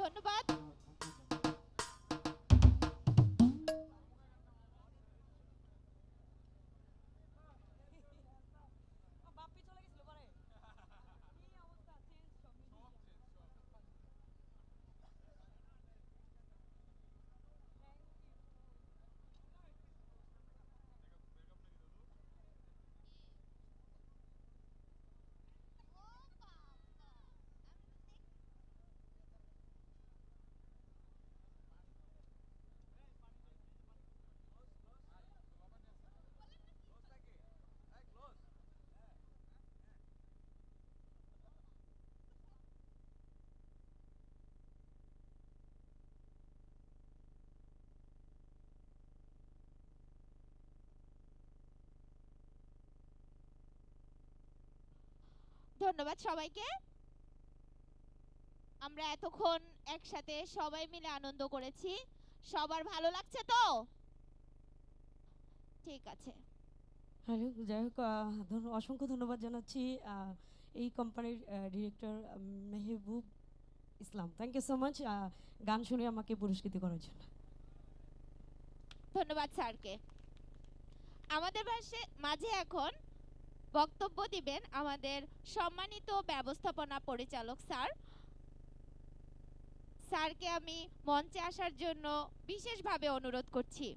ধন্যবাদ। ধন্যবাদ সবাইকে। আমরা এতক্ষণ একসাথে সবাই মিলে আনন্দ করেছি। সবার ভালো লাগছে তো? ঠিক আছে। হ্যালো, যাই হোক অসংখ্য ধন্যবাদ জানাচ্ছি এই কোম্পানির director Mehboob Islam. Thank you so much গান শুনে আমাকে পুরস্কৃত করার জন্য। ধন্যবাদ স্যারকে। আমাদের মাঝে এখন বক্তব্য দিবেন আমাদের সম্মানিত ব্যবস্থাপনা পরিচালক স্যার। স্যারকে আমি মঞ্চে আসার জন্য বিশেষভাবে অনুরোধ করছি।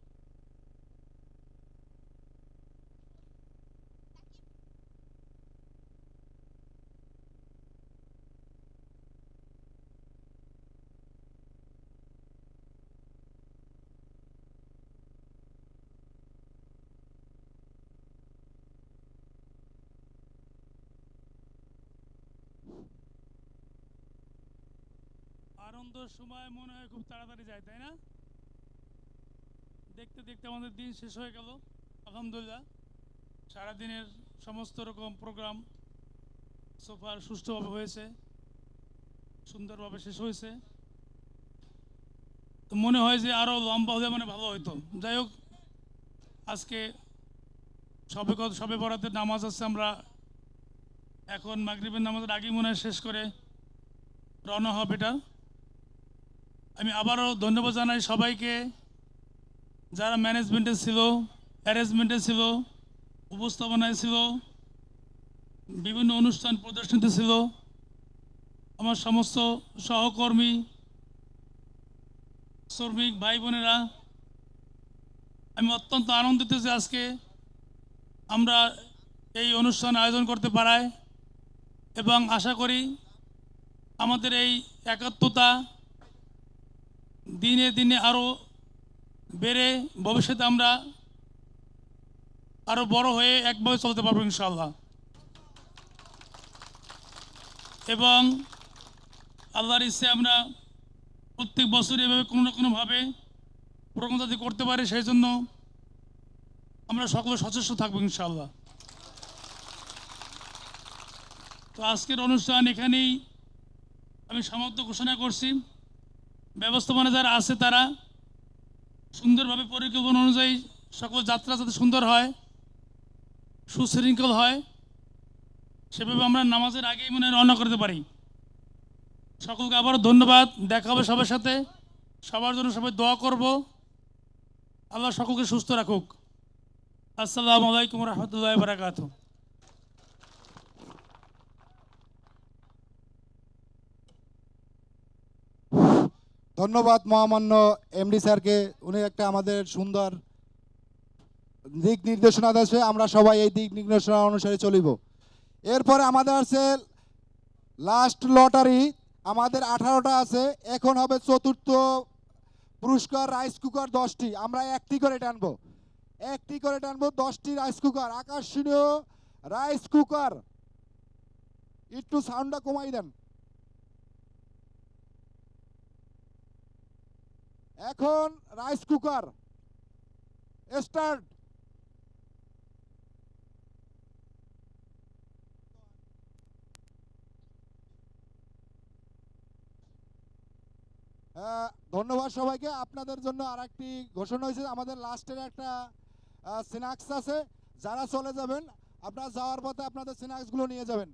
আনন্দের সময় মনে হয় খুব তাড়াতাড়ি যায়, তাই না? দেখতে দেখতে আমাদের দিন শেষ হয়ে গেল। আলহামদুলিল্লাহ, সারাদিনের সমস্ত রকম প্রোগ্রাম সোফার সুষ্ঠুভাবে হয়েছে, সুন্দরভাবে শেষ হয়েছে। তো মনে হয় যে আরও লম্বা হলে মানে ভালো হতো। যাই হোক, আজকে সবে বরাতের নামাজ আছে, আমরা এখন মাগরিবের নামাজের আগেই মনে হয় শেষ করে রওনা হবে এটা। আমি আবারও ধন্যবাদ জানাই সবাইকে, যারা ম্যানেজমেন্টে ছিল, অ্যারেঞ্জমেন্টে ছিল, উপস্থাপনায় ছিল, বিভিন্ন অনুষ্ঠান প্রদর্শনীতে ছিল, আমার সমস্ত সহকর্মী, শ্রমিক ভাই বোনেরা। আমি অত্যন্ত আনন্দিত যে আজকে আমরা এই অনুষ্ঠান আয়োজন করতে পারায়, এবং আশা করি আমাদের এই একাত্মতা দিনে দিনে আরও বেড়ে ভবিষ্যতে আমরা আরও বড় হয়ে একভাবে চলতে পারবো ইনশাআল্লাহ। এবং আল্লাহর ইচ্ছে আমরা প্রত্যেক বছর এভাবে কোনো না কোনোভাবে প্রোগ্রাম যদি করতে পারি, সেই জন্য আমরা সকলে সচেষ্ট থাকবো ইনশাআল্লাহ। তো আজকের অনুষ্ঠান এখানেই আমি সমাপ্ত ঘোষণা করছি। ব্যবস্থাপনা যারা আছে তারা সুন্দরভাবে পরিকল্পনা অনুযায়ী সকল যাত্রা যাতে সুন্দর হয়, সুশৃঙ্খল হয়, সেভাবে আমরা নামাজের আগেই মনে রওনা করতে পারি। সকলকে আবারও ধন্যবাদ। দেখা হবে সবার সাথে। সবার জন্য সবাই দোয়া করব। আল্লাহ সকলকে সুস্থ রাখুক। আসসালামু আলাইকুম রহমতুল্লাহি ওয়া বারাকাতুহু। ধন্যবাদ মহামান্য এমডি স্যারকে। উনি একটা আমাদের সুন্দর দিক নির্দেশনা দিয়েছে, আমরা সবাই এই দিক নির্দেশনা অনুসারে চলিব। এরপরে আমাদের আছে লাস্ট লটারি, আমাদের 18টা আছে। এখন হবে চতুর্থ পুরস্কার রাইস কুকার 10টি। আমরা একটি করে টানবো, 10টি রাইস কুকার, আকর্ষণীয় রাইস কুকার। একটু সাউন্ডটা কমাই দেন। এখন রাইস কুকার স্টার্ট। ধন্যবাদ সবাইকে। আপনাদের জন্য আরেকটি ঘোষণা হয়েছে, আমাদের লাস্টের একটা স্ন্যাক্স আছে। যারা চলে যাবেন, আপনারা যাওয়ার পথে আপনাদের স্ন্যাক্সগুলো নিয়ে যাবেন।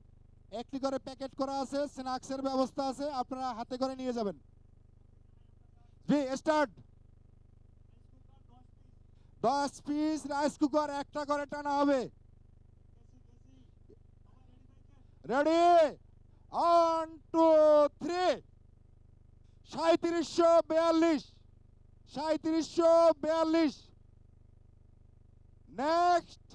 একটি করে প্যাকেট করা আছে, স্ন্যাক্সের ব্যবস্থা আছে, আপনারা হাতে করে নিয়ে যাবেন। জি স্টার্ট। 10 পিস রাইস কুকার একটা করে টানা হবে। রেডি, 1 2 3। 3742, 3742। নেক্সট